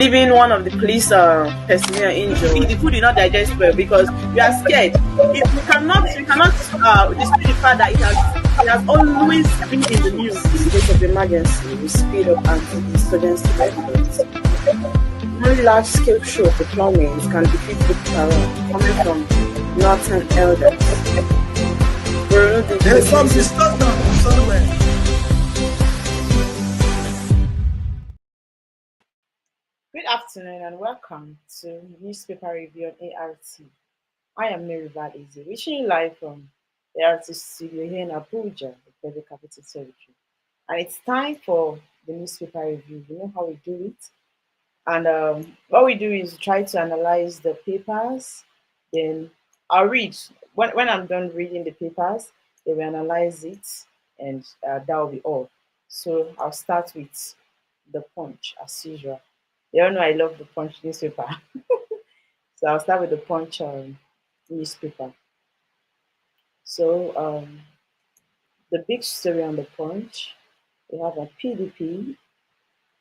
Leaving one of the police personnel injured. The food did not digest well because we are scared. If we cannot dispute the fact that it has always been in the news. In state of emergency, we speed up anti-insurgency efforts. One large-scale show of deployments can defeat Boko Haram, coming from northern elders. There's some discussion somewhere. Good afternoon and welcome to Newspaper Review on ART. I am Mary Balizi, reaching you live from the ART studio here in Abuja, the Federal Capital Territory. And it's time for the newspaper review. You know how we do it. And what we do is try to analyze the papers. Then I'll read. When I'm done reading the papers, they will analyze it, and that will be all. So I'll start with the Punch as usual. You all know I love the Punch newspaper. So I'll start with the Punch newspaper. So the big story on the Punch, we have a PDP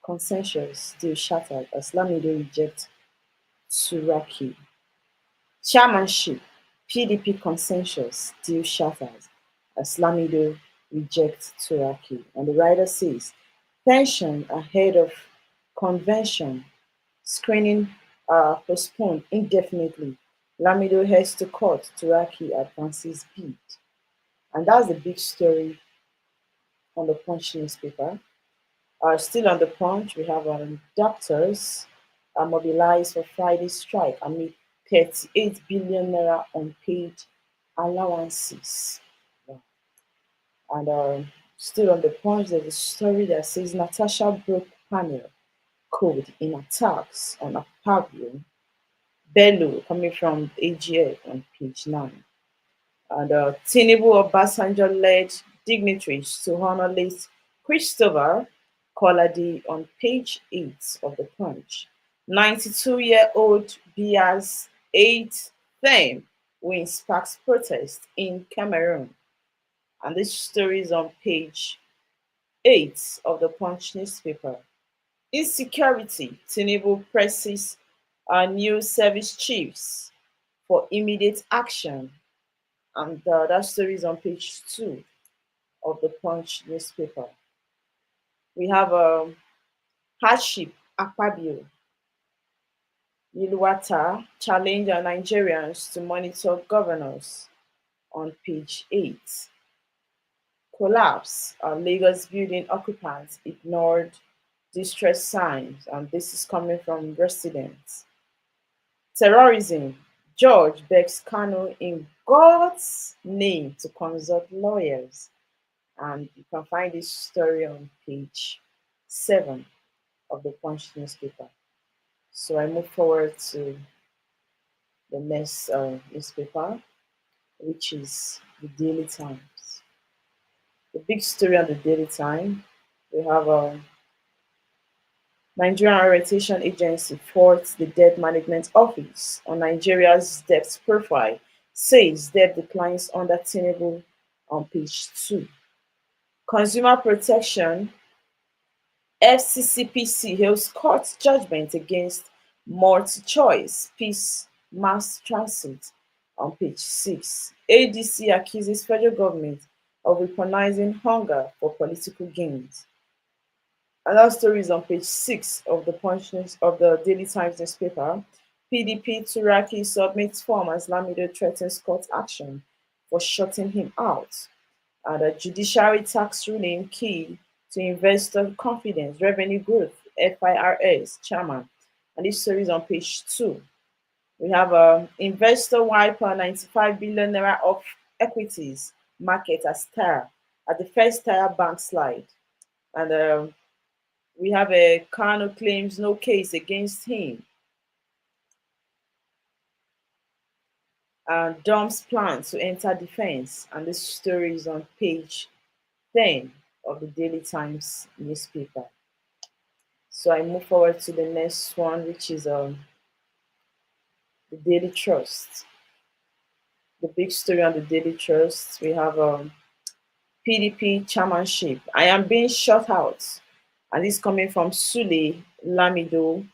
consensus still shattered as Lamido rejects Turaki. Chairmanship, PDP consensus still shattered as Lamido rejects Turaki. And the writer says, tension ahead of convention, screening postponed indefinitely. Lamido heads to court, Turaki advances bid. And that's the big story on the Punch newspaper. Still on the Punch, we have doctors are mobilized for Friday strike amid 38 billion naira unpaid allowances. Wow. And still on the Punch, there's a story that says Natasha broke panel code in attacks on Akpabio. Bello coming from AGF on page 9. And Tinubu Obasanjo led dignitaries to honor late Christopher Koladi on page 8 of the Punch. 92-year-old Bia's 8th term win sparks protest in Cameroon. And this story is on page 8 of the Punch newspaper. Insecurity, Tinubu presses new service chiefs for immediate action. And that story is on page 2 of the Punch newspaper. We have hardship, Akpabio. Yilwata challenge Nigerians to monitor governors on page 8. Collapse, Lagos building occupants ignored distress signs, and this is coming from residents. Terrorism, George begs Kano in God's name to consult lawyers. And you can find this story on page 7 of the Punch newspaper. So I move forward to the next newspaper, which is the Daily Times. The big story on the Daily Times, we have Nigerian Orientation Agency thwarts the Debt Management Office on Nigeria's debt profile, says debt declines under Tinubu on page 2. Consumer Protection, FCCPC hails court judgment against multi-choice Peace Mass Transit on page 6. ADC accuses federal government of weaponizing hunger for political gains. Another story is on page 6 of the Punch of the Daily Times newspaper. PDP Turaki submits form as Lamido threatens court action for shutting him out. And a judiciary tax ruling key to investor confidence, revenue growth, FIRS chairman. And this story is on page 2. We have investor wiper 95 billion naira of equities market as Tara at the first Tara bank slide. And we have a Kano claims no case against him. And dumps plan to enter defense. And this story is on page 10 of the Daily Times newspaper. So I move forward to the next one, which is the Daily Trust. The big story on the Daily Trust, we have PDP chairmanship. I am being shut out. And this coming from Sule Lamido.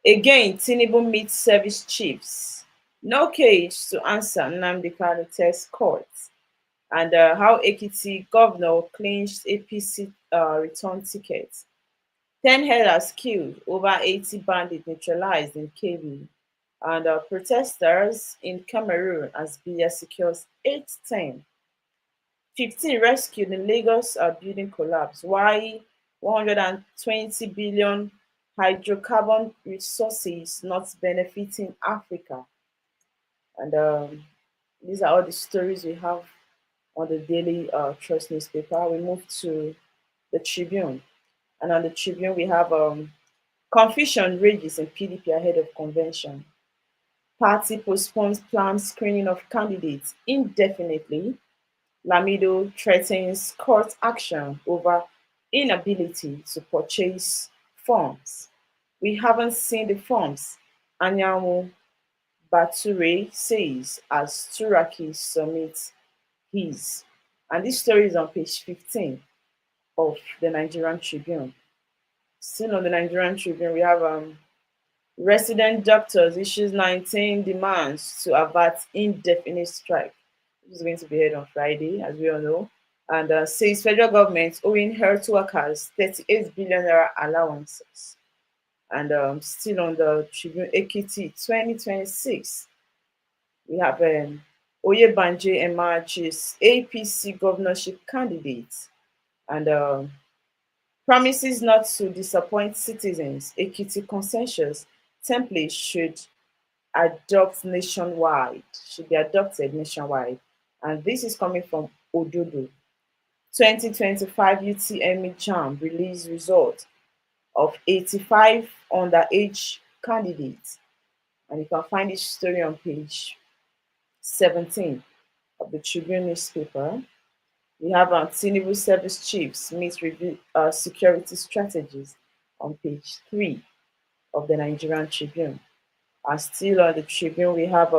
Again, Tinubu meets service chiefs. No cage to answer Nnamdi Kanu test court. And how Ekiti governor clinched APC return ticket. 10 herders killed, over 80 bandits neutralized in Kebbi. And protesters in Cameroon as Biya secures 810. 15 rescued in Lagos building collapse. Why 120 billion hydrocarbon resources not benefiting Africa? And these are all the stories we have on the daily Trust newspaper. We move to the Tribune. And on the Tribune, we have confusion rages in PDP ahead of convention. Party postpones planned screening of candidates indefinitely. Lamido threatens court action over inability to purchase forms. We haven't seen the forms, Anyanwu Bature says as Turaki submits his. And this story is on page 15 of the Nigerian Tribune. Still on the Nigerian Tribune, we have resident doctors issues 19 demands to avert indefinite strike, which is going to be held on Friday, as we all know, and says federal government owing health workers 38 billion naira allowances. And still on the Tribune Ekiti 2026, we have Oyebanje emerges APC governorship candidate and promises not to disappoint citizens. Ekiti consensus template should be adopted nationwide. And this is coming from Ododo. 2025 UTME JAM release result of 85 underage candidates. And you can find this story on page 17 of the Tribune newspaper. We have Tinubu service chiefs meet review security strategies on page 3 of the Nigerian Tribune. Still on the Tribune, we have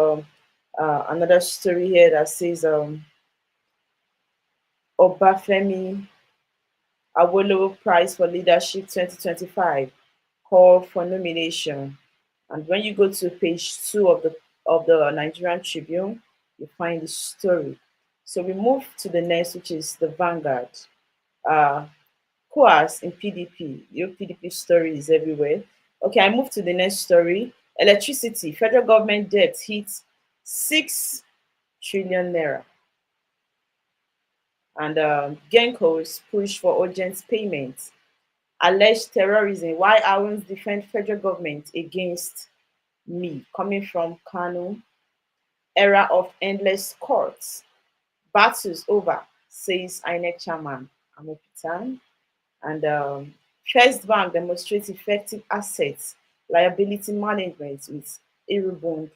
another story here that says Obafemi Awolowo Prize for Leadership 2025 call for nomination. And when you go to page 2 of the Nigerian Tribune, you find the story. So we move to the next, which is the Vanguard. Coas in PDP. Your PDP story is everywhere. Okay, I move to the next story. Electricity. Federal government debt hits 6 trillion naira. And Genco's push for urgent payments. Alleged terrorism. Why I won't defend federal government against me? Coming from Kanu. Era of endless courts. Battles over, says INEC chairman Amopitan. And First Bank demonstrates effective assets liability management with Eurobond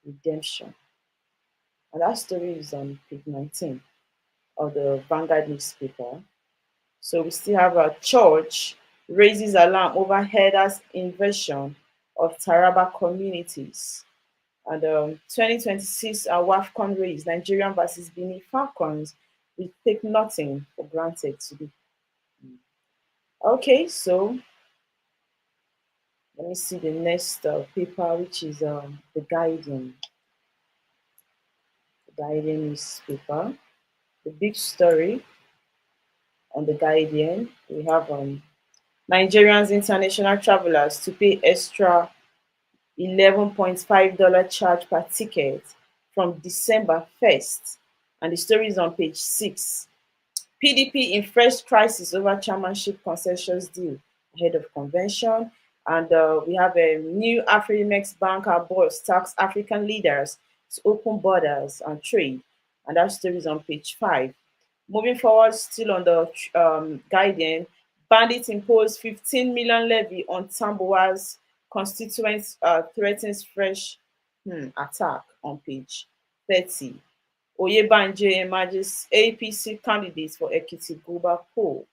redemption. And that story is on page 19 of the Vanguard newspaper. So we still have a church raises alarm over headers invasion of Taraba communities. And 2026 WAFCON race, Nigerian versus Benin Falcons, we take nothing for granted today. Okay, so let me see the next paper, which is the Guardian. The Guardian newspaper. The big story on the Guardian, we have Nigerians international travelers to pay extra $11.5 charge per ticket from December 1st. And the story is on page 6. PDP in fresh crisis over chairmanship concessions deal ahead of convention. And we have a new Afrimex banker board tax African leaders to open borders and trade. And that story is on page 5. Moving forward, still on the Guardian, bandits impose 15 million levy on Tambuwa's constituents, threatens fresh attack on page 30. Oyebanje emerges APC candidates for Ekiti Guba poll.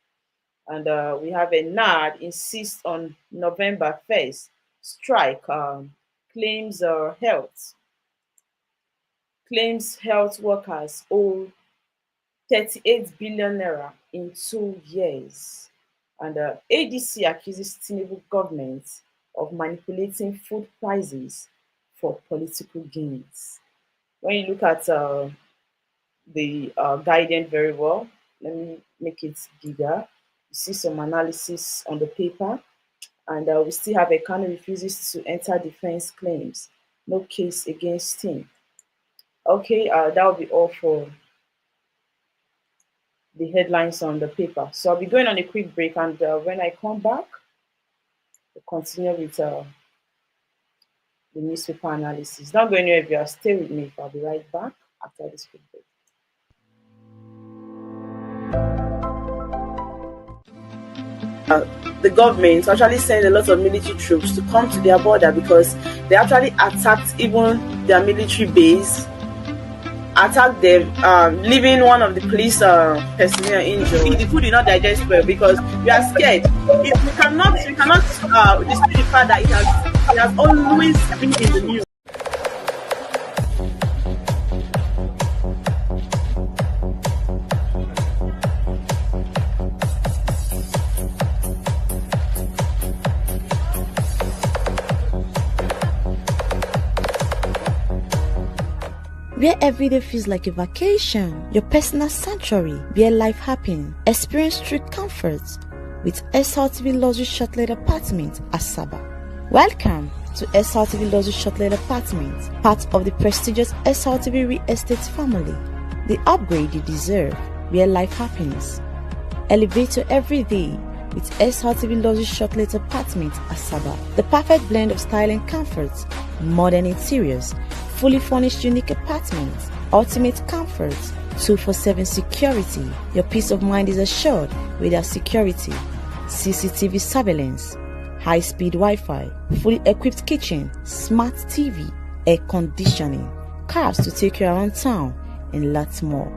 And we have a NAD insists on November 1st strike, claims health workers owe 38 billion naira in 2 years. And ADC accuses Tinubu government of manipulating food prices for political gains. When you look at the guidance very well, let me make it bigger. You see some analysis on the paper, and we still have a Ekano refuses to enter defense claims. No case against him. Okay, that will be all for the headlines on the paper. So I'll be going on a quick break, and when I come back, we'll continue with the newspaper analysis. Don't go anywhere if you are. Stay with me. I'll be right back after this quick break. The government actually sent a lot of military troops to come to their border because they actually attacked even their military base, attacked them, leaving one of the police personnel injured. The food did not digest well because we are scared. We cannot dispute the fact that it has always been in the news. Where every day feels like a vacation, your personal sanctuary, where life happens. Experience street comforts with SRTV Luxury Shortlet Apartment, Asaba. Welcome to SRTV Luxury Shortlet Apartment, part of the prestigious SRTV Real Estate family. The upgrade you deserve, where life happens. Elevate your every day with SRTV Luxury Shortlet Apartment, Asaba. The perfect blend of style and comfort, modern interiors, fully furnished unique apartments, ultimate comfort, 247 security. Your peace of mind is assured with our security, CCTV surveillance, high-speed Wi-Fi, fully equipped kitchen, smart TV, air conditioning, cars to take you around town, and lots more.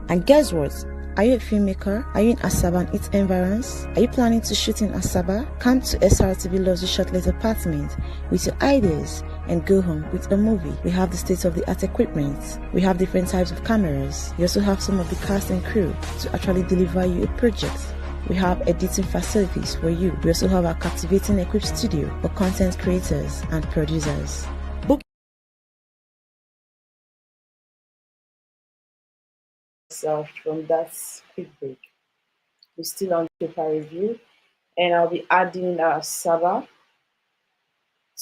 And guess what? Are you a filmmaker? Are you in Asaba and its environs? Are you planning to shoot in Asaba? Come to SRTV Luxury Shortlet Apartment with your ideas and go home with a movie. We have the state-of-the-art equipment. We have different types of cameras. We also have some of the cast and crew to actually deliver you a project. We have editing facilities for you. We also have our captivating equipped studio for content creators and producers. Book From that quick break. We're still on paper review, and I'll be adding Saba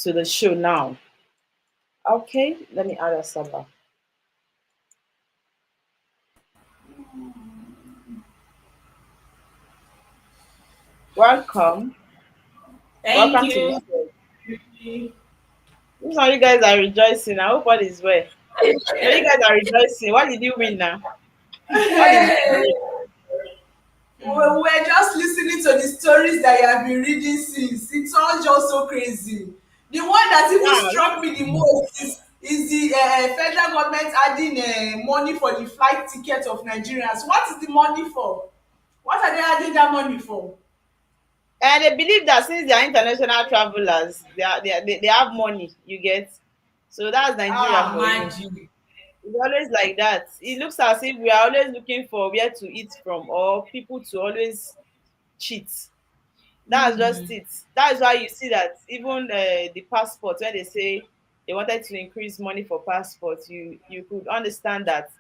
to the show now. Okay, let me add Saba. Welcome. Thank Welcome to the you. show. This how you guys are rejoicing. I hope all is well. Now you guys are rejoicing. What did you win now? What did you win? We're just listening to the stories that you have been reading since. It's all just so crazy. The one that even Wow. struck me the most is the federal government adding money for the flight tickets of Nigerians. What is the money for? What are they adding that money for? And they believe that since they are international travelers, they have money, you get. So that's Nigeria Ah, for you. imagine. It's always like that. It looks as if we are always looking for where to eat from or people to always cheat. That's just it. That is why you see that even the passport, when they say they wanted to increase money for passports, you could understand that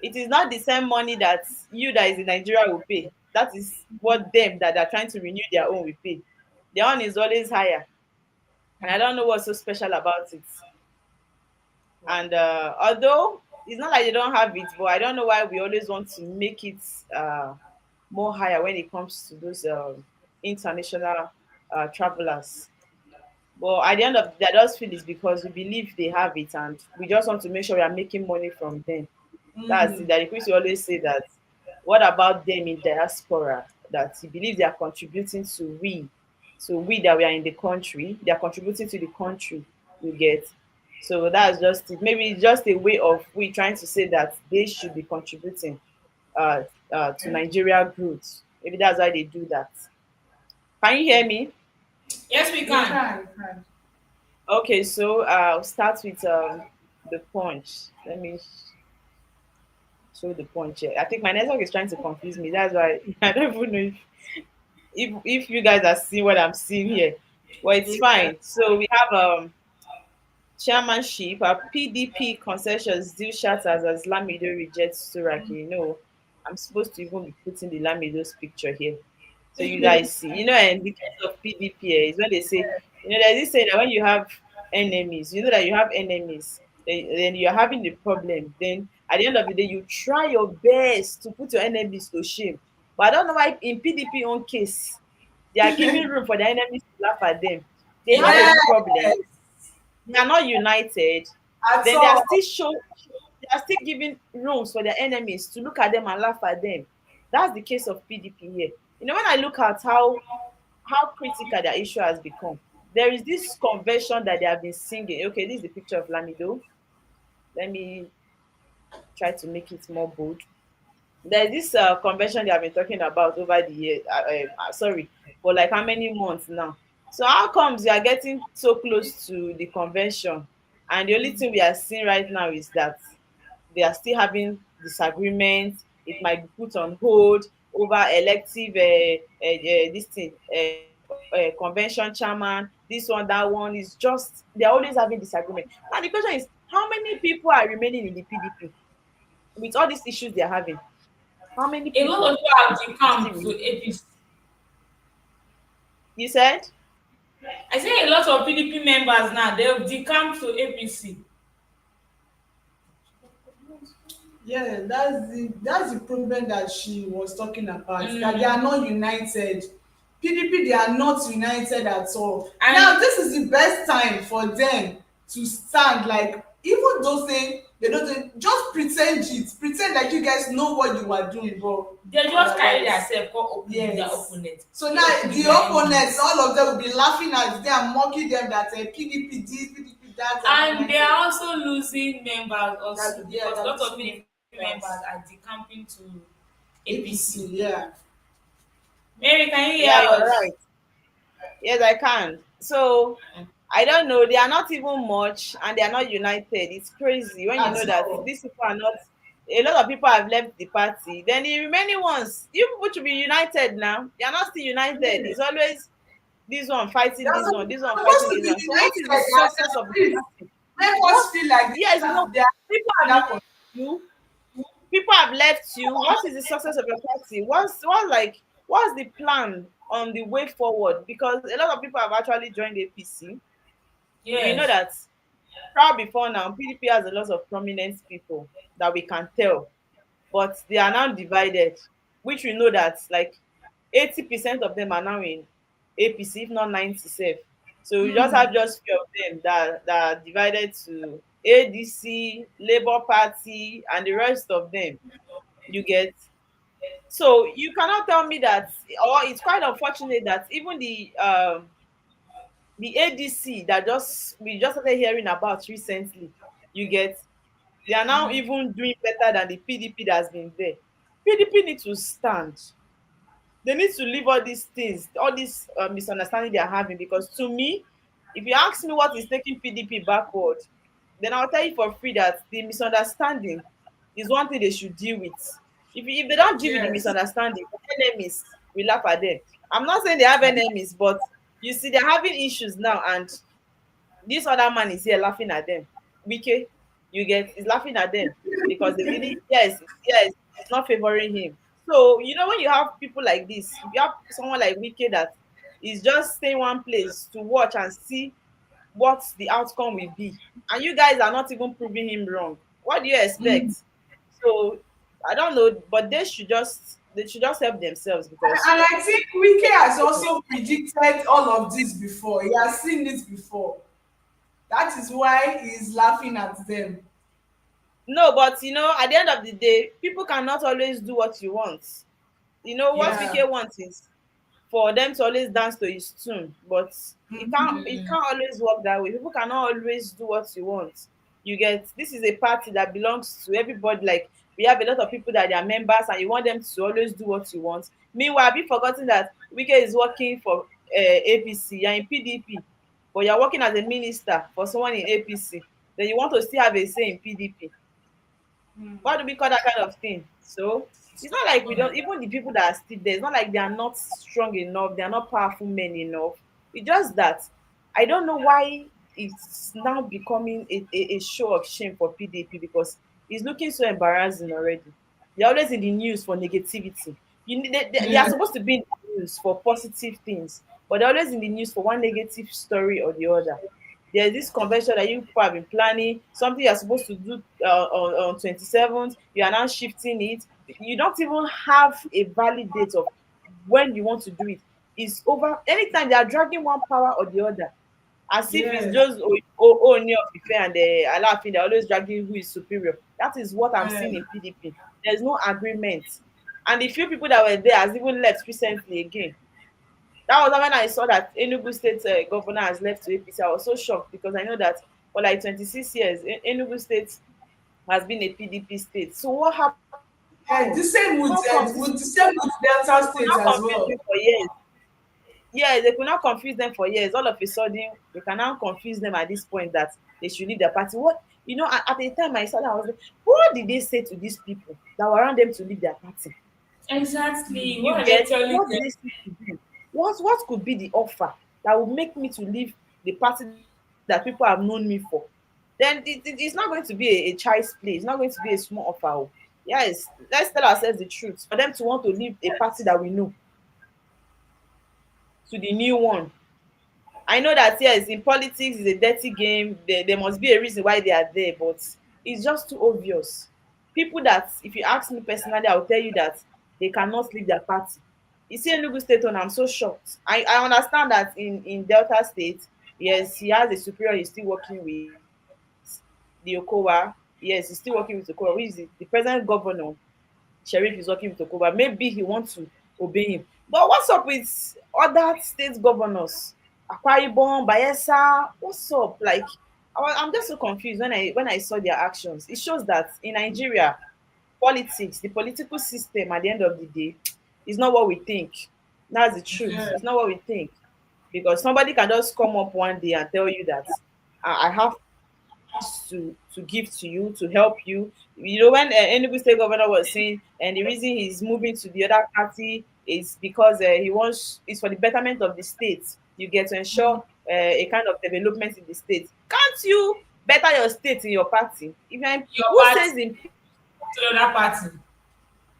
it is not the same money that you that is in Nigeria will pay. That is what them that are trying to renew their own will pay. Their own is always higher, and I don't know what's so special about it. And although it's not like they don't have it, but I don't know why we always want to make it more higher when it comes to those international travelers. But at the end of the day, I just feel it's because we believe they have it, and we just want to make sure we are making money from them. That's it. That Chris always say that. What about them in diaspora? That he believes they are contributing to we, so we that we are in the country, they are contributing to the country. You get. So that's just it. Maybe it's just a way of we trying to say that they should be contributing uh, to Nigeria growth. Maybe that's why they do that. Can you hear me? Yes, we can. You can. Okay, so I'll start with the punch. Let me show the punch here. I think my network is trying to confuse me. That's why I don't even know if you guys are seeing what I'm seeing here. Well, it's fine. So we have chairmanship. Our PDP concessions still shatters as Lamido rejects Suraki. I'm supposed to even be putting the Lamido's picture here. So you guys see, and the case of PDP is when they say, there's this saying that when you have enemies, you know that you have enemies, then you're having the problem. Then at the end of the day, you try your best to put your enemies to shame. But I don't know why in PDP own case, they are giving room for the enemies to laugh at them. They have a Yes, problem. They are not united. at Then all. they are still giving rooms for their enemies to look at them and laugh at them. That's the case of PDP here. When I look at how critical their issue has become, there is this convention that they have been singing. Okay, this is the picture of Lamido. Let me try to make it more bold. There's this convention they have been talking about over the year. Sorry, for like how many months now? So how comes you are getting so close to the convention, and the only thing we are seeing right now is that they are still having disagreements. It might be put on hold over elective this thing, convention chairman. This one, that one is just they're always having disagreement. And the question is, how many people are remaining in the PDP with all these issues they're having? How many A lot people of people have are still decamped to remaining? APC. You said? I say a lot of PDP members now they've decamped to APC. Yeah, that's the problem that she was talking about. That they Mm. are not united. PDP, they are not united at all. And Now, this is the best time for them to stand. Like, even though say they don't just pretend it, pretend like you guys know what you are doing, but they just carry otherwise, themselves come open with their yes. opponent. So now the opponents, all of them will be laughing at them and mocking them that PDP this, PDP that, And they are also losing members also that, yeah, because a that lot of losing PDP members are decamping to APC. APC, yeah. Mary, can you hear Yeah, you're us? right. Yes, I can. So I don't know. They are not even much, and they are not united. It's crazy when you know At that all. these people are not. A lot of people have left the party. Then the remaining ones, you people should be united now. They are not still united. It's always this one fighting They're this one, this one supposed fighting to this be one. So what is the united success and of the please party? make What? us feel like Yes, they are people have that left you. People have left you. What is the success of your party? What's the plan on the way forward? Because a lot of people have actually joined APC. We know Yes. that proud before now, PDP has a lot of prominent people that we can tell, but they are now divided, which we know that like 80% of them are now in APC, if not 90%. So we just have just few of them that are divided to ADC, Labour Party, and the rest of them. You get. So you cannot tell me that, or it's quite unfortunate that even the ADC that just we just started hearing about recently, you get, they are now even doing better than the PDP that has been there. PDP need to stand. They need to leave all these things, all this misunderstanding they are having. Because to me, if you ask me what is taking PDP backward, then I'll tell you for free that the misunderstanding is one thing they should deal with. If they don't deal with the yes. misunderstanding, enemies will laugh at them. I'm not saying they have enemies, but you see, they're having issues now, and this other man is here laughing at them. Wike, you get, is laughing at them because they really, yes, it's not favoring him. So when you have people like this, if you have someone like Wike that is just staying one place to watch and see what the outcome will be, and you guys are not even proving him wrong, what do you expect? So I don't know, but they should just help themselves because And I think Wike has also predicted all of this before. He has seen it before. That is why he's laughing at them. no, but at the end of the day, people cannot always do what you want. What Yeah. Wike wants is for them to always dance to his tune, but it can't always work that way. People cannot always do what you want. You get, this is a party that belongs to everybody. Like, we have a lot of people that they are members, and you want them to always do what you want. Meanwhile, have you forgotten that Wike is working for APC, you're in PDP, but you're working as a minister for someone in APC, then you want to still have a say in PDP? What do we call that kind of thing? So it's not like we don't, even the people that are still there, it's not like they are not strong enough, they are not powerful men enough It's just that I don't know why it's now becoming a show of shame for PDP because it's looking so embarrassing already. They're always in the news for negativity. They are Yeah. supposed to be in the news for positive things, but they're always in the news for one negative story or the other. There's this convention that you people have been planning, something you're supposed to do on 27th, you are now shifting it. You don't even have a valid date of when you want to do it. It's over. Anytime they are dragging one power or the other, as if it's Yes. just Ooni of Ife and Alaafin, they're always dragging who is superior. That is what I'm Yeah. seeing in PDP. There's no agreement. And the few people that were there has even left recently again. That was when I saw that Enugu State governor has left to APC. I was so shocked because I know that for like 26 years, Enugu State has been a PDP state. So what happened? The same How comes these with the same with Delta people State now as confuse well. me for years? Yeah, they could not confuse them for years. All of a sudden, we can now confuse them at this point that they should leave their party. What at the time I saw that, I was like, what did they say to these people that were around them to leave their party? Exactly. You What are they get telling what them? did they say to them? What could be the offer that would make me to leave the party that people have known me for? Then it's not going to be a child's play. It's not going to be a small offer. Oh. Yes, let's tell ourselves the truth. For them to want to leave a party that we know to the new one. I know that yes, in politics is a dirty game. There must be a reason why they are there, but it's just too obvious. People that, if you ask me personally, I will tell you that they cannot leave their party. You see, Enugu State one, I'm so shocked. I understand that in Delta State, yes, he has a superior he's still working with, the Okowa. Yes, he's still working with Okowa, which is the present governor. Sheriff is working with Okowa. Maybe he wants to obey him. But what's up with other state governors? Akwa Ibom, Bayelsa, what's up? Like, I'm just so confused when I saw their actions. It shows that in Nigeria, politics, the political system at the end of the day, is not what we think. That's the truth. Yeah. It's not what we think. Because somebody can just come up one day and tell you that I have to give to you to help you. You know, when Enugu State Governor was saying, and the reason he's moving to the other party is because he wants it's for the betterment of the state. You get to ensure a kind of development in the state. Can't you better your state in your party? If you're Your who party says in to the other party.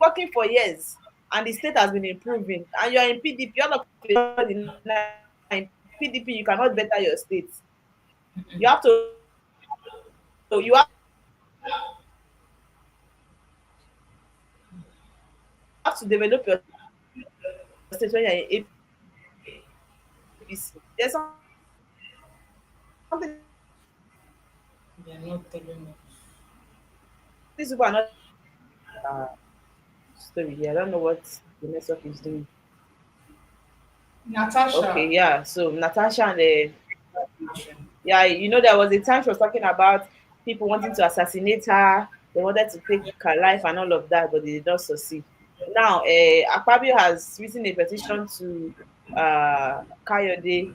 working for years and the state has been improving, and you're in PDP, all of a sudden in PDP, you cannot better your state. You have to you have to develop your state when you're in APC. There's something They are not telling me. these people are not uh, story here. I don't know what the network is doing. Okay, Natasha. yeah. So Natasha and yeah, there was a time she was talking about people wanting to assassinate her. They wanted to take her life and all of that, but they did not succeed. Now, Akpabio has written a petition to Kayode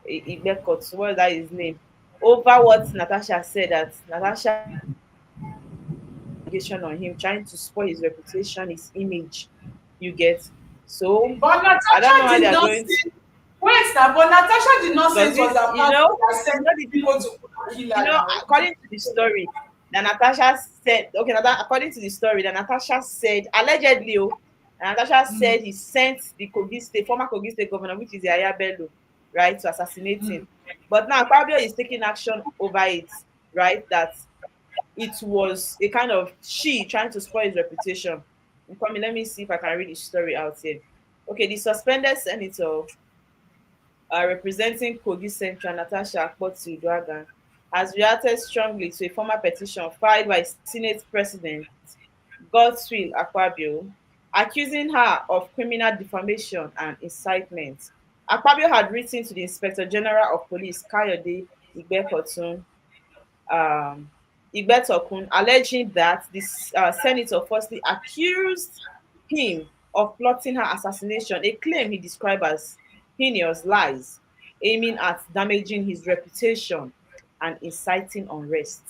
Igbekot, what is that his name, over what Natasha said, that Natasha allegation on him, trying to spoil his reputation, his image. You get so But I don't know Natasha how they did are not going to say, wait now, but Natasha did not say because it was this, a party that you sent know the people to kill her now. according to the story that Natasha said, okay, according to the story that Natasha said, allegedly, Natasha said he sent the former Kogi State governor, which is Yaya Bello, right, to assassinate him. But now Fabio is taking action over it, right? That it was a kind of she trying to spoil his reputation. Let me see if I can read the story out here. Okay, the suspended senator representing Kogi Central, Natasha Akpoti-Uduaghan, has reacted strongly to a former petition filed by Senate President Godswill Akpabio, accusing her of criminal defamation and incitement. Akpabio had written to the Inspector General of Police, Kayode Igbekotun, um, Igbetokun, alleging that this senator falsely accused him of plotting her assassination, a claim he described as heinous lies, aiming at damaging his reputation and inciting unrest.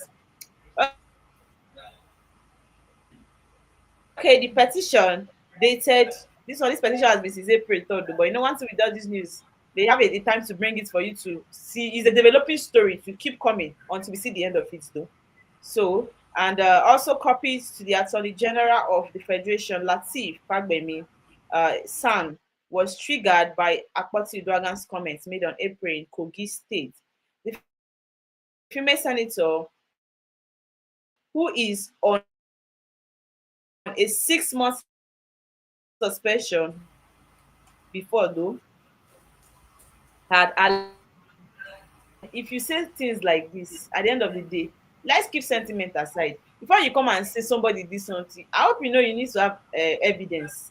Okay, the petition dated this petition has been since April 3rd, but one thing with all this news, They have a time to bring it for you to see. It's a developing story to keep coming until we see the end of it, though. So, and also copies to the Attorney General of the Federation, Lateef Fagbemi, San, was triggered by Akpoti Uduaghan's comments made on April in Kogi State. The female senator, who is on a 6 month suspension before, though, had if you say things like this, at the end of the day, let's keep sentiment aside. Before you come and say somebody did something, I hope you know you need to have evidence.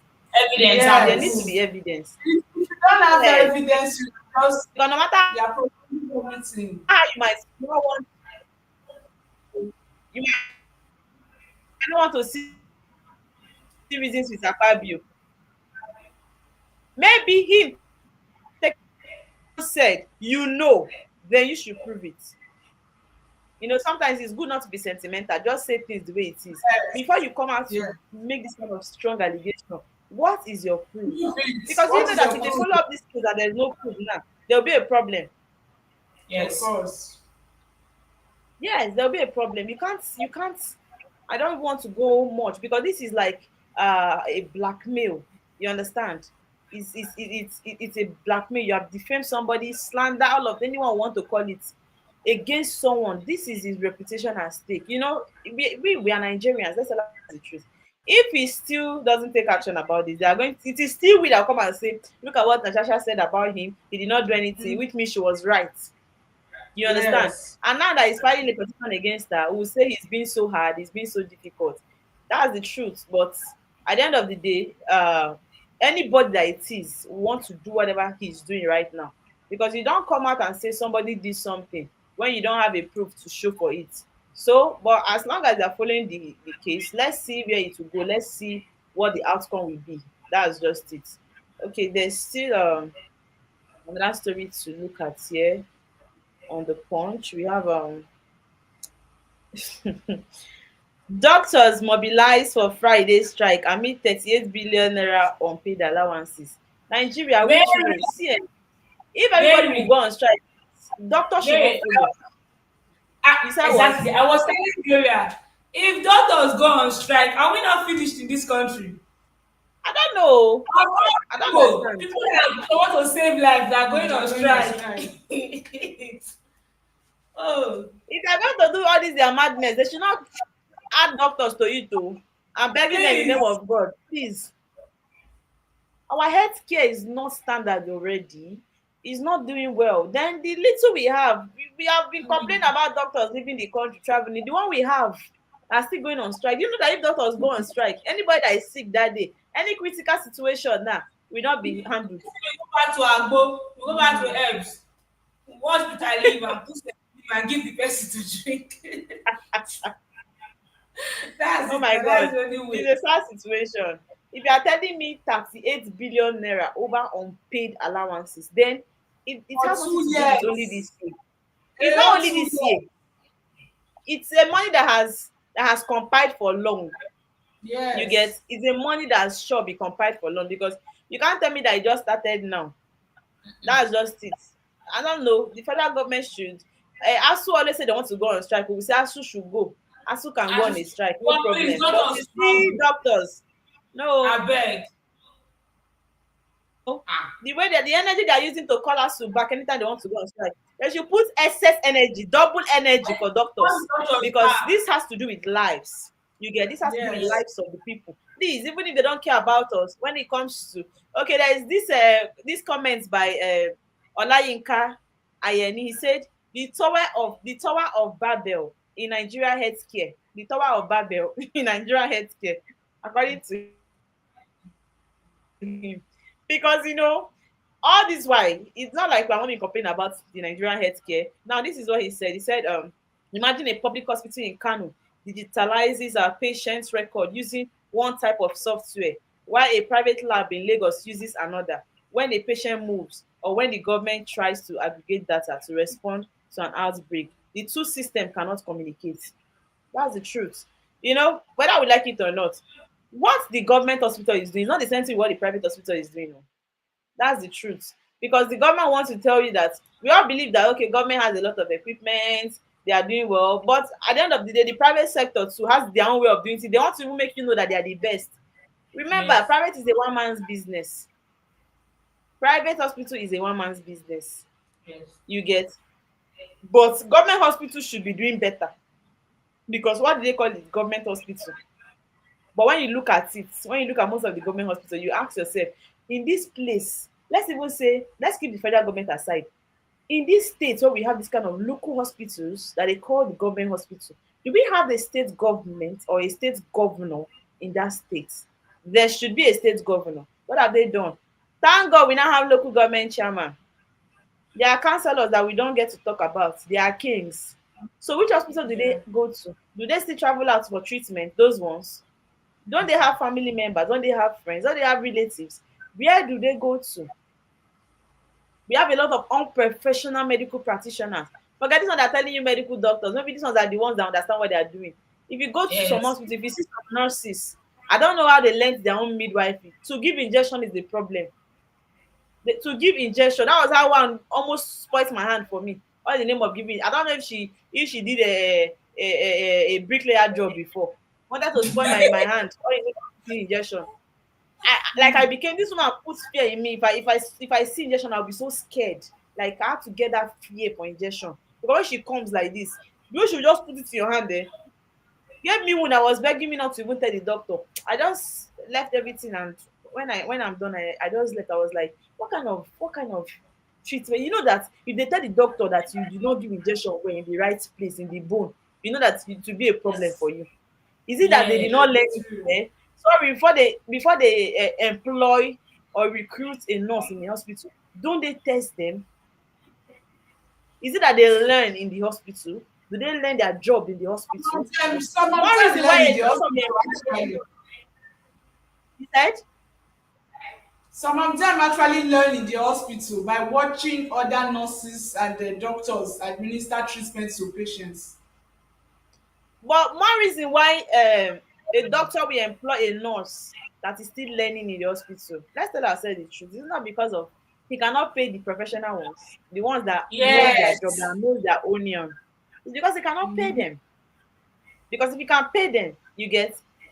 Evidence There needs to Yes. be evidence. If you don't have the Yes. evidence, you just Because no matter they are promoting everything. how you might not want, you might not want to see reasons with Akpabio. Maybe him said, then you should prove it. Sometimes it's good not to be sentimental. Just say things the way it is. Yes. Before you come out to Yeah. make this kind of strong allegation, what is your proof? Prove it. Because you What know is that your if they proof? follow up this case and there's no proof now, there'll be a problem. Of Yes. course. Yes, there'll be a problem. You can't. I don't want to go much because this is like a blackmail. You understand? It's a blackmail. You have defamed somebody, slander, all of anyone want to call it against someone. This is his reputation at stake. We are Nigerians. Let's tell us the truth. If he still doesn't take action about this, they are going. It is still we that come and say, look at what Natasha said about him. He did not do anything, which means she was right. You understand? Yes. And now that he's filing a petition against her, we will say he's been so hard, he's been so difficult. That's the truth. But at the end of the day, anybody that it is want to do whatever he's doing right now. Because you don't come out and say somebody did something when you don't have a proof to show for it. So, but as long as they're following the case, let's see where it will go. Let's see what the outcome will be. That's just it. Okay, there's still another story to look at here on the punch. We have doctors mobilized for Friday strike amid 38 billion naira unpaid allowances. Nigeria, which Very, way? See, if everybody will very, go on strike, doctors should not very. follow. You said what? Exactly. I was telling Gloria, if doctors go on strike, are we not finished in this country? I don't know. Of I don't all understand. people that want to save lives that are going on Going on strike. Oh, If they're going to do all this, their madness, they should not add doctors to it too. I'm begging them in the name please. of God, please. Our healthcare is not standard already. It's not doing well. Then the little we have, we have been complaining about doctors leaving the country, traveling. The one we have are still going on strike. You know that if doctors go on strike, anybody that is sick that day, any critical situation now will not be handled. We go back to Agbo, we go back to herbs, wash bitter leaf and put some leaf and give the person to drink. That's Oh it. my That's God, the only way. it's a sad situation. If you are telling me 38 billion naira over unpaid allowances, then it For has nothing 2 to do with only years. this year. It's not only this year. It's a money that has compiled for long. Yes. You get, it's a money that's sure be compiled for long because you can't tell me that it just started now. That's just it. I don't know. The federal government should. ASU always say they want to go on strike. We will say ASU should go. ASU can go on a strike, no But problem. please, not But on you strong. see, doctors, no. I beg. The way that the energy they're using to call ASU back anytime they want to go on strike, they should put excess energy, double energy for doctors What doctors because have? this has to do with lives. You get, this has to do with Yes. lives of the people. Please, even if they don't care about us, when it comes to there is this comments by Olayinka Ayeni. He said the Tower of Babel in Nigeria healthcare, the Tower of Babel in Nigeria healthcare, according to him, because all this why it's not like we're only complaining about the Nigerian healthcare. Now, this is what he said. He said, imagine a public hospital in Kano digitalizes our patient's record using one type of software, while a private lab in Lagos uses another. When a patient moves or when the government tries to aggregate data to respond to an outbreak, the two systems cannot communicate. That's the truth. Whether we like it or not, what the government hospital is doing is not the same thing what the private hospital is doing. That's the truth. because the government wants to tell you that we all believe that okay, government has a lot of equipment, they are doing well, but at the end of the day, the private sector too has their own way of doing it. They want to even make you know that they are the best. Remember, Yes. private is a one man's business. Private hospital is a one man's business. Yes. You get, but government hospital should be doing better, because what do they call it? Government hospital. But when you look at it, when you look at most of the government hospital, you ask yourself, in this place, let's even say, let's keep the federal government aside. In this state where we have this kind of local hospitals that they call the government hospital, do we have a state government or a state governor in that state? There should be a state governor. What have they done? Thank God we now have local government chairman. There are councillors that we don't get to talk about. They are kings. So which hospital do Yeah. they go to? Do they still travel out for treatment? Those ones. Don't they have family members? Don't they have friends? Don't they have relatives? Where do they go to? We have a lot of unprofessional medical practitioners. Forget this one that are telling you medical doctors. Maybe these ones are the ones that understand what they are doing. If you go to some Yes. hospital, if you see some nurses, I don't know how they learned their own midwifery. To give injection is the problem. To give injection, that was how one almost spoilt my hand for me. All in the name of giving. I don't know if she did a bricklayer job before. Wanted to spoil my hand. All in the name of giving injection. I became, this woman puts fear in me. If I see injection, I'll be so scared. Like I have to get that fear for injection. Because when she comes like this, you should just put it in your hand there. Gave me when I was begging me not to even tell the doctor. I just left everything, and when I'm done, I just left. I was like, what kind of treatment? You know that if they tell the doctor that you do not give injection when in the right place in the bone, you know that it will be a problem for you. Is it that they did Yeah. not learn it True. there? Sorry, before they employ or recruit a nurse in the hospital, don't they test them? Is it that they learn in the hospital? Do they learn their job in the hospital? Some of One them reason why learn in a the doctor may hospital actually. he said, Some of them actually learn in the hospital by watching other nurses and the doctors administer treatment to patients. but one reason why a doctor will employ a nurse that is still learning in the hospital. Let's tell ourselves the truth. It's not because of he cannot pay the professional ones, the ones that knows their job, Yes. that knows their onion. It's because he cannot pay them. Because if you can pay them,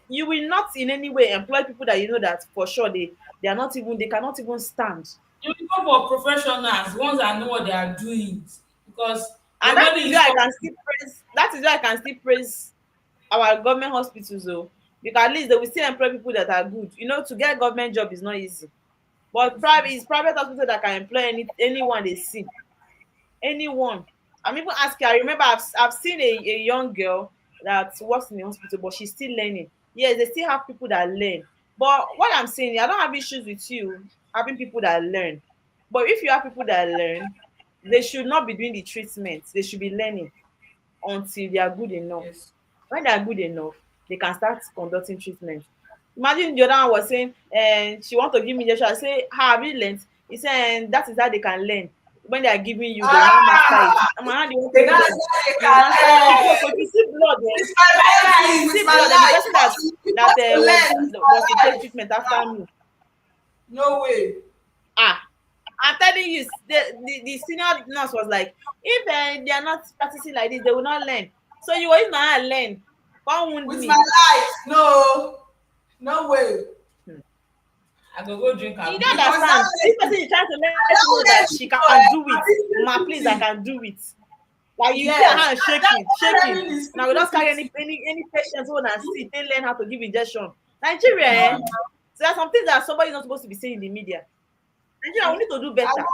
you will not in any way employ people that you know that for sure they are not even they cannot even stand. You go for professionals, ones that know what they are doing, because And that nobody is is why I coming. can still praise that is why I can still praise our government hospitals though. Because at least they will still employ people that are good. You know, to get government job is not easy. But private hospital that can employ anyone they see. Anyone. I'm even asking, I remember I've seen a young girl that works in the hospital, but she's still learning. Yes, they still have people that learn. But what I'm saying, I don't have issues with you having people that learn. But if you have people that learn, they should not be doing the treatment. They should be learning until they are good enough. Yes. When they are good enough, they can start conducting treatment. Imagine the other one was saying, and she want to give me injection. I say, how have you learned? He said, and that is how they can learn. When they are giving you, they will not master it. Ah, And how do you want to that's give them? how they You master it. If can you, learn. okay, if you see blood, It's my if baby, you with see my blood, and the life. person that You that want to learn with was to my take life. treatment after me, No way. ah, I'm telling you, the senior nurse was like, if they are not practicing like this, they will not learn. So you will use my hand learn. Come wound With my me. life. No. No way. Hmm. I go drink You am. don't Because that understand. This person lady, is trying to let that you know that lady she before, can do I it. Ma, think please, I 50. can do it. Like you see her Yes. hand That shaking, shaking. learning is And I will not carry 50-50. any patients who and see they learn how to give injection. Nigeria, No, eh? no. So there are some things that somebody is not supposed to be saying in the media. Nigeria, we need to do I better. want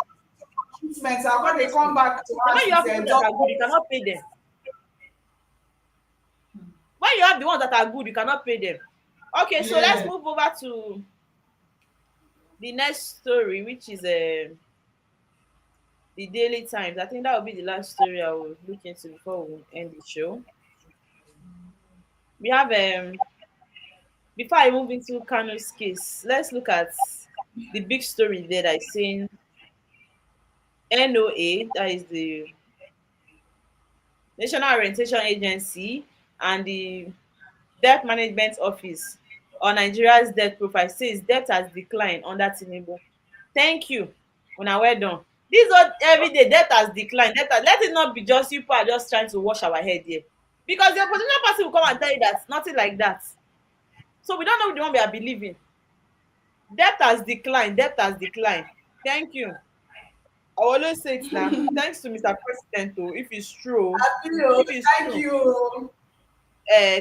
treatment. I want to come Honestly. back to And when us you have with people a that are good, you doctor. cannot pay them. When you have the ones that are good, you cannot pay them. Okay, so let's Yeah. move over to the next story, which is the Daily Times. I think that will be the last story I will look into before we end the show. We have before I move into Kano's case, let's look at the big story there that is saying NOA, that is the National Orientation Agency, and the Debt Management Office on Nigeria's debt profile says debt has declined under Tinubu. Thank you. Una well done. This one everyday debt has declined. Let it not be just you people are just trying to wash our head here. Because the opposition person will come and tell you that nothing like that. So we don't know the one we are believing. Debt has declined. Debt has declined. Thank you. I always say it now. Thanks to Mr. President, though, if it's true. Happy o, If it's thank true, you.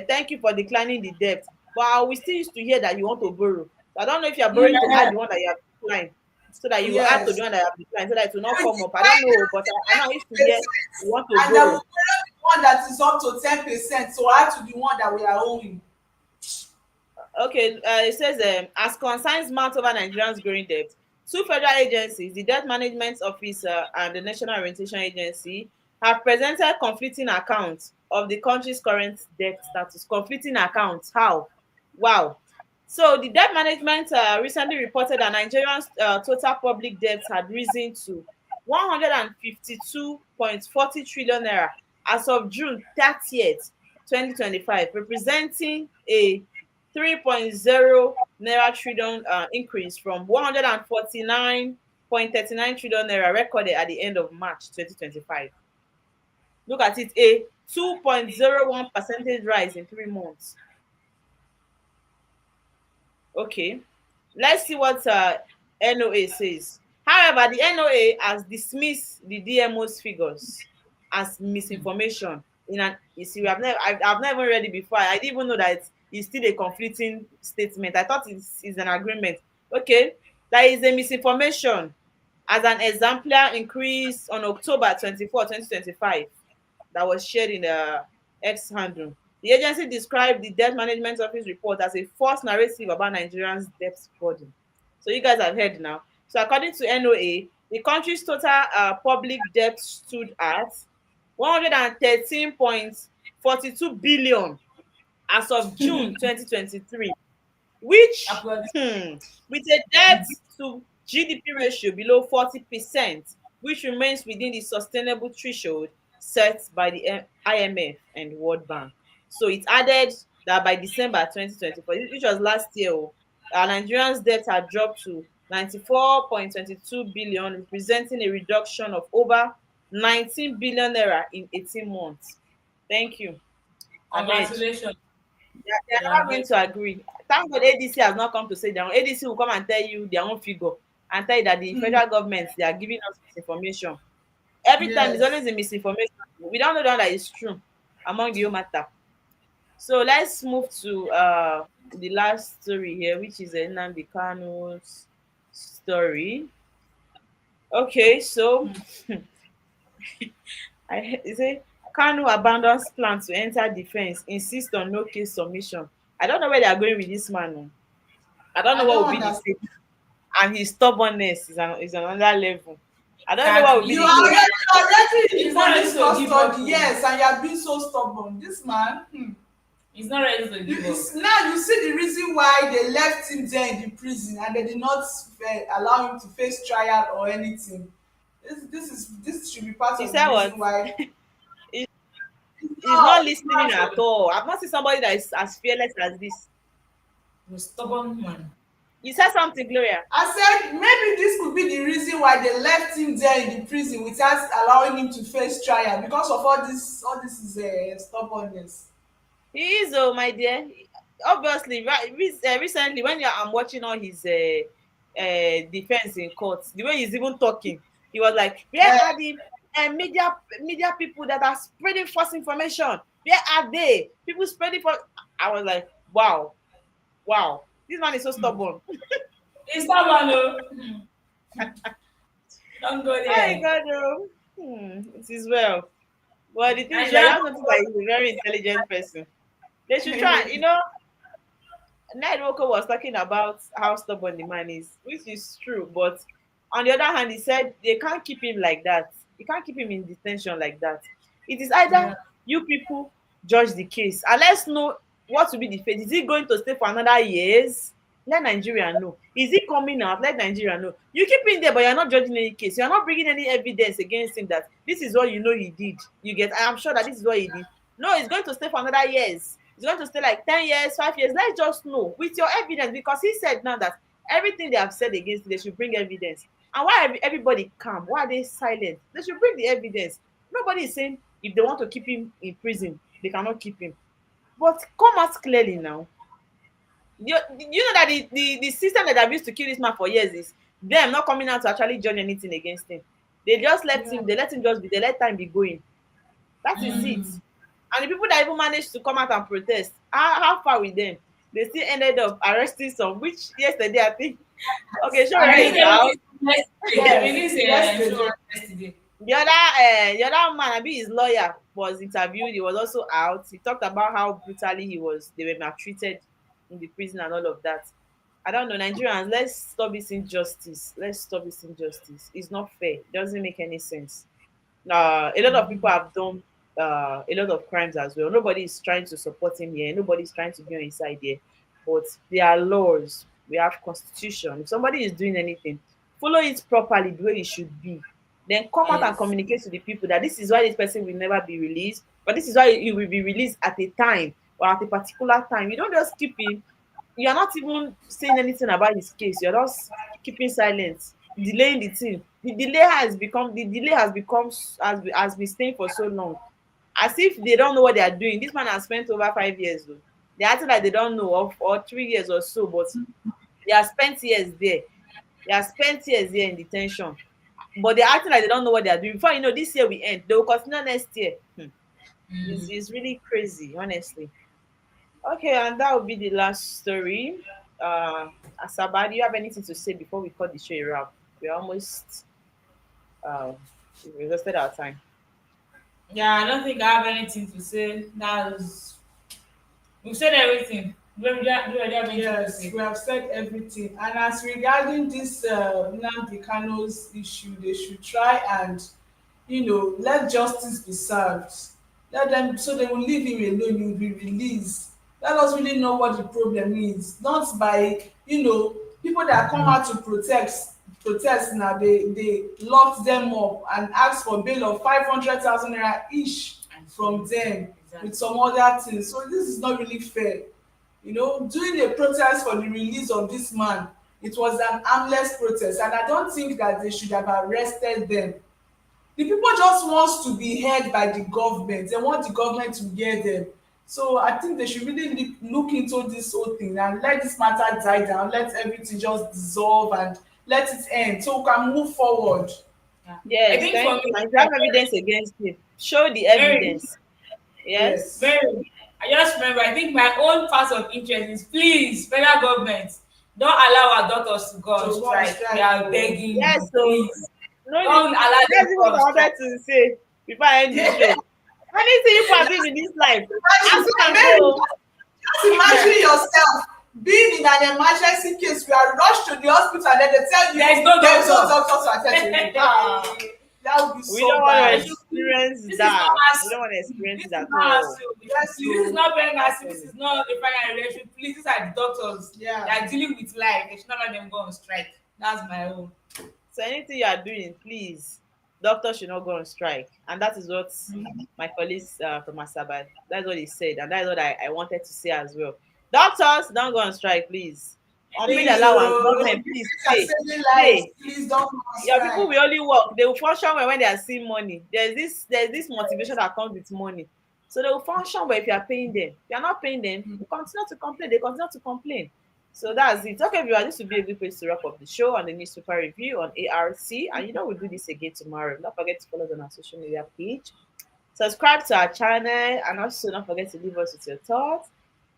thank you for declining the debt. But we still used to hear that you want to borrow. So I don't know if you're borrowing to Yeah. add the one that you have declined. So that you will add to Yes. the one that you have declined so that it will not So come it's up. I don't know, but I know I used to hear 10%, you want to and then we borrow. borrow the one that is up to 10%, so add to the one that we are owing. Okay, it says as concerns Mount over Nigerians growing debt, two federal agencies, the Debt Management Office and the National Orientation Agency, have presented conflicting accounts of the country's current debt status. Conflicting accounts, how? Wow. So the debt management recently reported that Nigerians' total public debt had risen to 152.40 trillion naira as of June 30th, 2025, representing a 3.0 naira trillion increase from 149.39 trillion naira recorded at the end of March 2025. Look at it, a 2.01 percentage rise in 3 months. Okay, let's see what NOA says. However, the NOA has dismissed the DMO's figures as misinformation. You see, I've never read it before. I didn't even know that it's still a conflicting statement. I thought it's an agreement. Okay, there is a misinformation as an exemplar increase on October 24, 2025 that was shared in the X handle. The agency described the Debt Management Office report as a false narrative about Nigerians' debt burden. So you guys have heard now. So according to NOA, the country's total public debt stood at 113.42 billion as of June 2023, which Applaud. with a debt to GDP ratio below 40%, which remains within the sustainable threshold set by the IMF and World Bank. So it added that by December 2024, which was last year, Nigerians' debt had dropped to 94.22 billion, representing a reduction of over 19 billion naira in 18 months. Thank you. Ahmed. Congratulations. They You are are never going very to agree. Thank God ADC has not come to say their own. ADC will come and tell you their own figure and tell you that the federal government they are giving us misinformation. Every time it's Yes. always a misinformation. We don't know the one that is true among the whole matter. So let's move to the last story here, which is Nnamdi Kanu's story. Okay, so I say Kanu abandons plan to enter defense, insists on no case submission. I don't know where they are going with this man. Oh. I don't know I what don't will be the understand. state, and his stubbornness is another level. I don't know what will be You the exactly. are case. already in He's the not ready police to give up. custody, yes, and you are being so stubborn. This man, He's not ready to give up. now you see the reason why they left him there in the prison and they did not allow him to face trial or anything. This should be part You of the said what? reason why. He, he's not No, listening at all. I've not seen somebody that is as fearless as this. The stubborn man. You said something, Gloria. I said maybe this could be the reason why they left him there in the prison without allowing him to face trial because of all this is stubbornness. He is, oh my dear. Obviously, recently when I'm watching all his defense in court, the way he's even talking, he was like, "Where Uh, are the media people that are spreading false information? Where are they? People spreading false." I was like, "Wow, wow, this man is so stubborn." He's stubborn, no. Don't go My there. God, oh. It is well. But the thing is that you Nigeria, have noticed that he's a very intelligent person. They should try, Ned Woko was talking about how stubborn the man is, which is true. But on the other hand, he said they can't keep him like that. You can't keep him in detention like that. It is either yeah. you people judge the case and let's know what will be the fate. Is he going to stay for another years? Let Nigeria know. Is he coming out? Let Nigeria know. You keep him there, but you're not judging any case. You're not bringing any evidence against him that this is what you know he did. You get, I am sure that this is what he did. No, he's going to stay for another years. He's going to stay like 10 years, 5 years. Let's just know with your evidence because he said now that everything they have said against you, they should bring evidence. And why everybody calm? Why are they silent? They should bring the evidence. Nobody is saying if they want to keep him in prison, they cannot keep him. But come out clearly now. You know that the system that have used to kill this man for years is them not coming out to actually judge anything against him. They just let him, they let him just be, they let time be going. That is it. And the people that even managed to come out and protest, how far with them? They still ended up arresting some, which yesterday I think. Okay, sure, right now. They released yesterday. The other man, I mean, his lawyer was interviewed. He was also out. He talked about how brutally they were maltreated in the prison and all of that. I don't know, Nigerians, let's stop this injustice. Let's stop this injustice. It's not fair. It doesn't make any sense. A lot of people have done a lot of crimes as well. Nobody is trying to support him here. Nobody is trying to be on his side here. But there are laws. We have constitution. If somebody is doing anything, follow it properly the way it should be. Then come out and communicate to the people that this is why this person will never be released, but this is why he will be released at a time or at a particular time. You don't just keep him. You are not even saying anything about his case. You're just keeping silence, delaying the thing. The delay has been staying for so long, as if they don't know what they are doing. This man has spent over 5 years though. They're acting like they don't know of, or 3 years or so, but they have spent years there. They have spent years there in detention. But they're acting like they don't know what they're doing. Before you know, this year we end. They will continue next year. It's really crazy, honestly. Okay, and that will be the last story. Asaba, do you have anything to say before we cut the show a wrap? We're almost we exhausted our time. Yeah, I don't think I have anything to say. We've said everything. Yes, we have said everything. And as regarding this Nnamdi Kanu's issue, they should try and, let justice be served. Let them, so they will leave him alone. He will be released. Let us really know what the problem is. Not by, people that come out to protest now, they locked them up and asked for bail of 500,000 naira each from them with some other things. So this is not really fair. Doing a protest for the release of this man, it was an harmless protest, and I don't think that they should have arrested them. The people just want to be heard by the government. They want the government to hear them. So I think they should really look into this whole thing and let this matter die down. Let everything just dissolve and let it end so we can move forward. Yes, thank you. I have evidence against him. Show the evidence. Yes. Very. I just remember, I think my own part of interest is, please, federal government, don't allow our daughters to go on strike. We are begging. Yes, so please. Don't allow them to go on strike. To say before I end the show. Anything you can do in this life, just imagine yourself being in an emergency case. You are rushed to the hospital and then they tell you there's no doctor to attend to you. That would be so bad. We don't want to experience that. We don't want to experience that. This is not pregnancy. This is not a final relation. Please, these are the doctors. Yeah. They are dealing with life. They should not let them go on strike. That's my own. So anything you are doing, please, doctors should not go on strike. And that is what my colleagues from Asaba, that's what he said. And that is what I wanted to say as well. Doctors, don't go on strike, please. Unpaid allowance, government, please pay. Please don't. Your people will only work. They will function when they are seeing money. There's this motivation that comes with money. So they will function well if you are paying them. If you are not paying them, you continue to complain. They continue to complain. So that's it. Okay, everyone, this would be a good place to wrap up the show on the newspaper review on ARC. And we'll do this again tomorrow. Don't forget to follow us on our social media page. Subscribe to our channel, and also don't forget to leave us with your thoughts.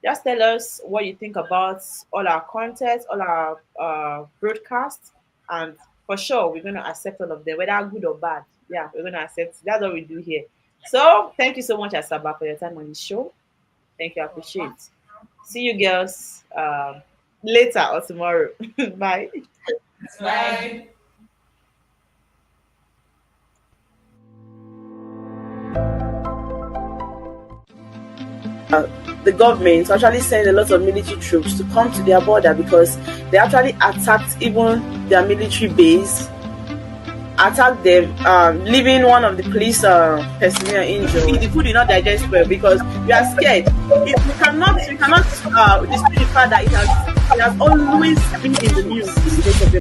Just tell us what you think about all our content, all our broadcasts, and for sure, we're going to accept all of them, whether good or bad. Yeah, we're going to accept. That's what we do here. So, thank you so much, Asaba, for your time on the show. Thank you. I appreciate it. See you girls later or tomorrow. Bye. Bye. The government actually sent a lot of military troops to come to their border because they actually attacked even their military base, attacked them, leaving one of the police personnel injured. The food did not digest well because we are scared. We cannot dispute the fact that it has always been in the news.